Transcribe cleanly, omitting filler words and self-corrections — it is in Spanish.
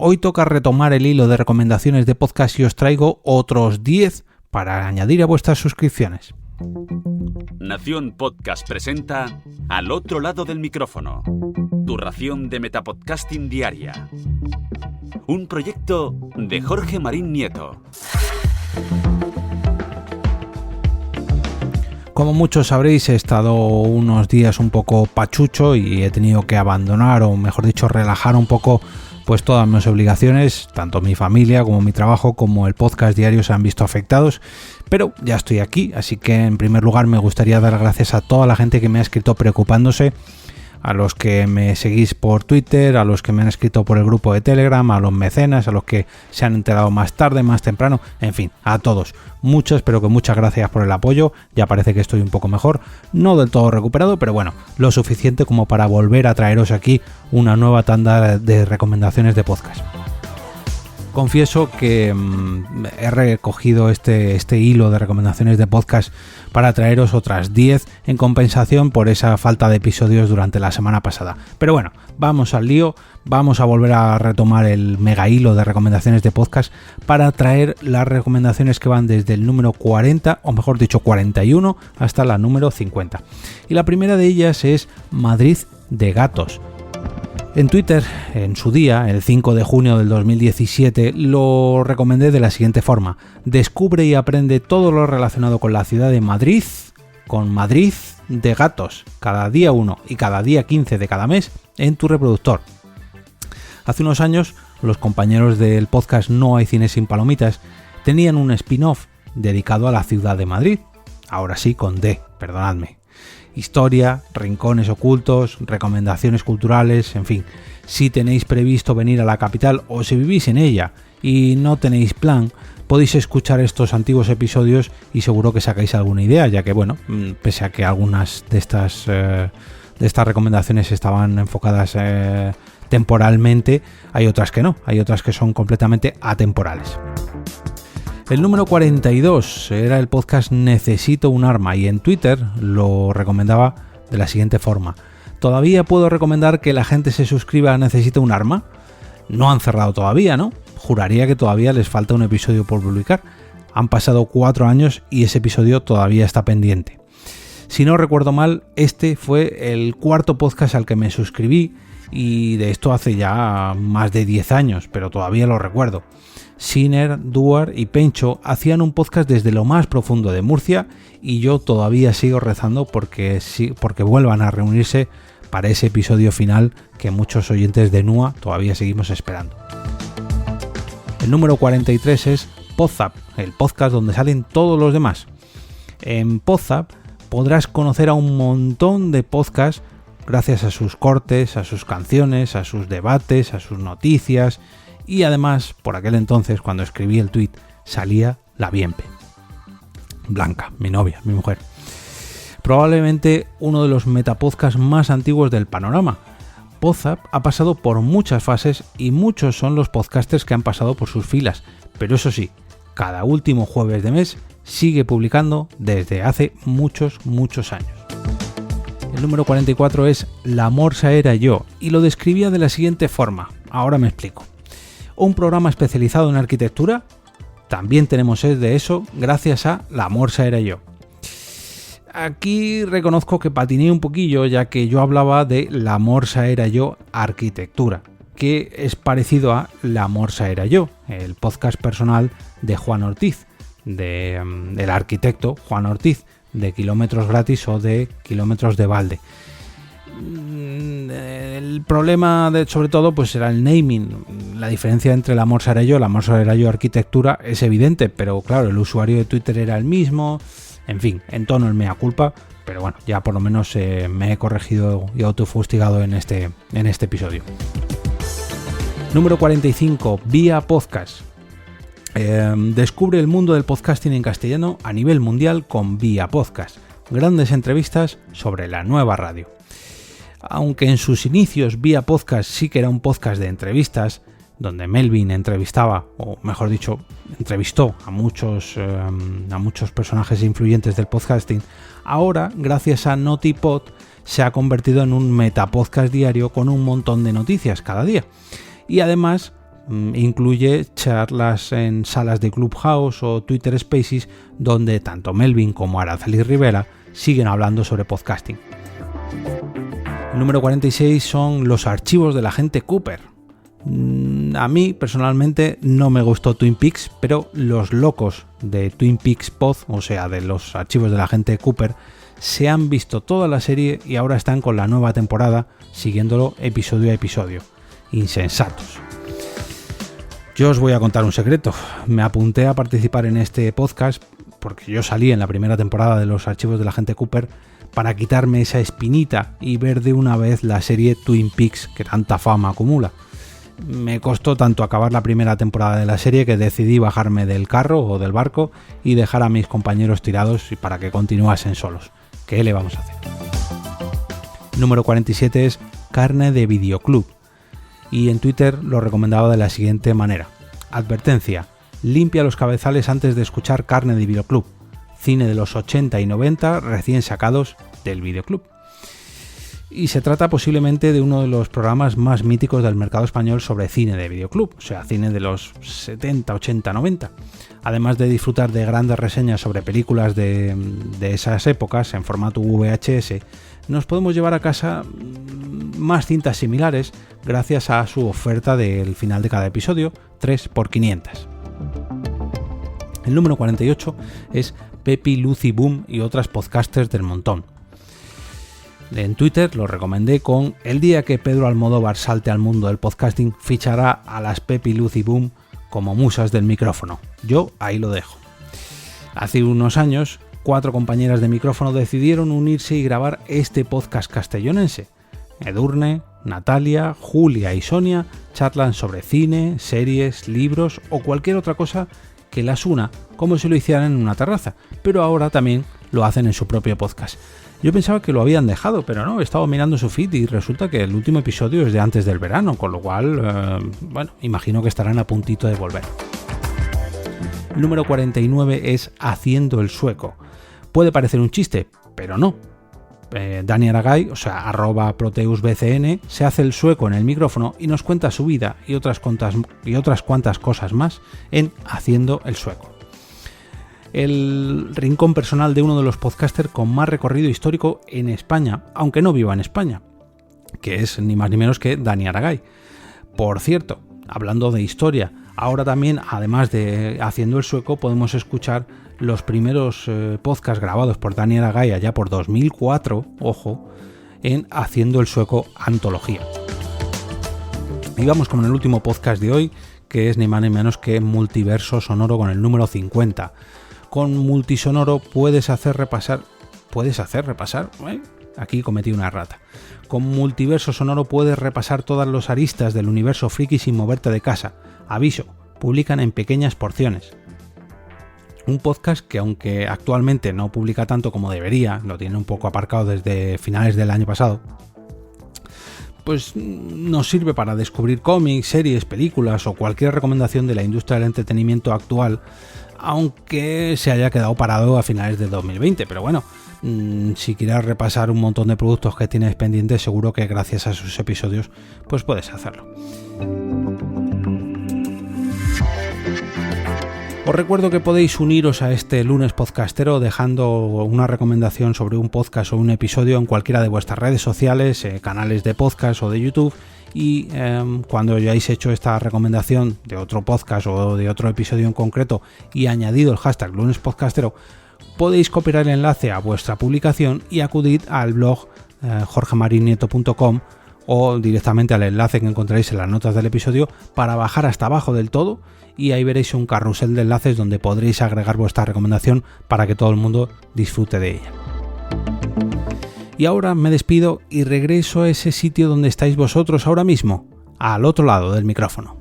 Hoy toca retomar el hilo de recomendaciones de podcast y os traigo otros 10 para añadir a vuestras suscripciones. Nación Podcast presenta Al otro lado del micrófono, tu ración de metapodcasting diaria. Un proyecto de Jorge Marín Nieto. Como muchos sabréis, he estado unos días un poco pachucho y he tenido que abandonar, o mejor dicho, relajar un poco pues todas mis obligaciones, tanto mi familia como mi trabajo como el podcast diario se han visto afectados, pero ya estoy aquí, así que en primer lugar me gustaría dar gracias a toda la gente que me ha escrito preocupándose, a los que me seguís por Twitter, a los que me han escrito por el grupo de Telegram, a los mecenas, a los que se han enterado más tarde, más temprano, en fin, a todos. Muchas, pero que muchas gracias por el apoyo, ya parece que estoy un poco mejor, no del todo recuperado, pero bueno, lo suficiente como para volver a traeros aquí una nueva tanda de recomendaciones de podcast. Confieso que he recogido este hilo de recomendaciones de podcast para traeros otras 10 en compensación por esa falta de episodios durante la semana pasada. Pero bueno, vamos al lío, vamos a volver a retomar el mega hilo de recomendaciones de podcast para traer las recomendaciones que van desde el número 40, o mejor dicho 41, hasta la número 50. Y la primera de ellas es Madrid de Gatos. En Twitter, en su día, el 5 de junio del 2017, lo recomendé de la siguiente forma. Descubre y aprende todo lo relacionado con la ciudad de Madrid, con Madrid de Gatos, cada día 1 y cada día 15 de cada mes en tu reproductor. Hace unos años, los compañeros del podcast No hay cine sin palomitas tenían un spin-off dedicado a la ciudad de Madrid. Ahora sí, con D, perdonadme. Historia, rincones ocultos, recomendaciones culturales, en fin. Si tenéis previsto venir a la capital o si vivís en ella y no tenéis plan, podéis escuchar estos antiguos episodios y seguro que sacáis alguna idea, ya que bueno, pese a que algunas de estas recomendaciones estaban enfocadas temporalmente, hay otras que no, hay otras que son completamente atemporales. El número 42 era el podcast Necesito un arma y en Twitter lo recomendaba de la siguiente forma. ¿Todavía puedo recomendar que la gente se suscriba a Necesito un arma? No han cerrado todavía, ¿no? Juraría que todavía les falta un episodio por publicar. Han pasado 4 años y ese episodio todavía está pendiente. Si no recuerdo mal, este fue el 4º podcast al que me suscribí y de esto hace ya más de 10 años, pero todavía lo recuerdo. Siner, Duar y Pencho hacían un podcast desde lo más profundo de Murcia y yo todavía sigo rezando porque vuelvan a reunirse para ese episodio final que muchos oyentes de NUA todavía seguimos esperando. El número 43 es Podzap, el podcast donde salen todos los demás. En Podzap podrás conocer a un montón de podcasts gracias a sus cortes, a sus canciones, a sus debates, a sus noticias. Y además, por aquel entonces, cuando escribí el tweet, salía la Bienpe. Blanca, mi novia, mi mujer. Probablemente uno de los metapodcasts más antiguos del panorama. Podzap ha pasado por muchas fases y muchos son los podcasters que han pasado por sus filas. Pero eso sí, cada último jueves de mes sigue publicando desde hace muchos años. El número 44 es La Morsa era yo y lo describía de la siguiente forma. Ahora me explico. Un programa especializado en arquitectura, también tenemos de eso gracias a La Morsa era yo. Aquí reconozco que patiné un poquillo ya que yo hablaba de La Morsa era yo arquitectura, que es parecido a La Morsa era yo, el podcast personal de Juan Ortiz, del arquitecto Juan Ortiz, de Kilómetros Gratis o de Kilómetros de Balde. El problema sobre todo pues era el naming. La diferencia entre La Morsa era yo arquitectura es evidente, pero claro, el usuario de Twitter era el mismo, en fin, en tono el mea culpa, pero bueno, ya por lo menos me he corregido y autofustigado en este episodio. Número 45, Vía Podcast. Descubre el mundo del podcasting en castellano a nivel mundial con Vía Podcast. Grandes entrevistas sobre la nueva radio. Aunque en sus inicios Vía Podcast sí que era un podcast de entrevistas, donde Melvin entrevistaba, o mejor dicho, entrevistó a muchos personajes influyentes del podcasting, ahora, gracias a Notipod, se ha convertido en un metapodcast diario con un montón de noticias cada día. Y además, incluye charlas en salas de Clubhouse o Twitter Spaces, donde tanto Melvin como Araceli Rivera siguen hablando sobre podcasting. El número 46 son los archivos del agente Cooper. A mí personalmente no me gustó Twin Peaks, pero los locos de Twin Peaks Pod, o sea, de los archivos del agente Cooper, se han visto toda la serie y ahora están con la nueva temporada siguiéndolo episodio a episodio. Insensatos. Yo os voy a contar un secreto. Me apunté a participar en este podcast porque yo salí en la primera temporada de los archivos del agente Cooper para quitarme esa espinita y ver de una vez la serie Twin Peaks que tanta fama acumula. Me costó tanto acabar la primera temporada de la serie que decidí bajarme del carro o del barco y dejar a mis compañeros tirados para que continuasen solos. ¿Qué le vamos a hacer? Número 47 es Carne de Videoclub. Y en Twitter lo recomendaba de la siguiente manera. Advertencia: limpia los cabezales antes de escuchar Carne de Videoclub. Cine de los 80 y 90 recién sacados del videoclub. Y se trata posiblemente de uno de los programas más míticos del mercado español sobre cine de videoclub, o sea, cine de los 70, 80, 90. Además de disfrutar de grandes reseñas sobre películas de esas épocas en formato VHS, nos podemos llevar a casa más cintas similares gracias a su oferta del final de cada episodio, 3x500. El número 48 es Pepi, Lucy, Boom y otras podcasters del montón. En Twitter lo recomendé con: el día que Pedro Almodóvar salte al mundo del podcasting, fichará a las Pepi, Lucy, Boom como musas del micrófono. Yo ahí lo dejo. Hace unos años, 4 compañeras de micrófono decidieron unirse y grabar este podcast castellonense. Edurne, Natalia, Julia y Sonia charlan sobre cine, series, libros o cualquier otra cosa que las una, como si lo hicieran en una terraza, pero ahora también lo hacen en su propio podcast. Yo pensaba que lo habían dejado, pero no, he estado mirando su feed y resulta que el último episodio es de antes del verano, con lo cual, imagino que estarán a puntito de volver. El número 49 es Haciendo el Sueco. Puede parecer un chiste, pero no. Dani Aragay, o sea, @proteusbcn, se hace el sueco en el micrófono y nos cuenta su vida y otras cuantas cosas más en Haciendo el Sueco. El rincón personal de uno de los podcasters con más recorrido histórico en España, aunque no viva en España, que es ni más ni menos que Dani Aragay. Por cierto, hablando de historia, ahora también, además de Haciendo el Sueco, podemos escuchar los primeros podcasts grabados por Dani Aragay allá por 2004, ojo, en Haciendo el Sueco Antología. Y vamos con el último podcast de hoy, que es ni más ni menos que Multiverso Sonoro con el número 50. Con Multisonoro puedes hacer repasar, aquí cometí una errata. Con Multiverso Sonoro puedes repasar todas las aristas del universo friki sin moverte de casa. Aviso, publican en pequeñas porciones. Un podcast que, aunque actualmente no publica tanto como debería, lo tiene un poco aparcado desde finales del año pasado, pues nos sirve para descubrir cómics, series, películas o cualquier recomendación de la industria del entretenimiento actual, aunque se haya quedado parado a finales de 2020. Pero bueno, si quieres repasar un montón de productos que tienes pendientes, seguro que gracias a sus episodios pues puedes hacerlo. Os recuerdo que podéis uniros a este lunes podcastero dejando una recomendación sobre un podcast o un episodio en cualquiera de vuestras redes sociales, canales de podcast o de YouTube, y cuando hayáis hecho esta recomendación de otro podcast o de otro episodio en concreto y añadido el hashtag lunes podcastero, podéis copiar el enlace a vuestra publicación y acudir al blog jorgemarinieto.com o directamente al enlace que encontraréis en las notas del episodio para bajar hasta abajo del todo, y ahí veréis un carrusel de enlaces donde podréis agregar vuestra recomendación para que todo el mundo disfrute de ella. Y ahora me despido y regreso a ese sitio donde estáis vosotros ahora mismo, al otro lado del micrófono.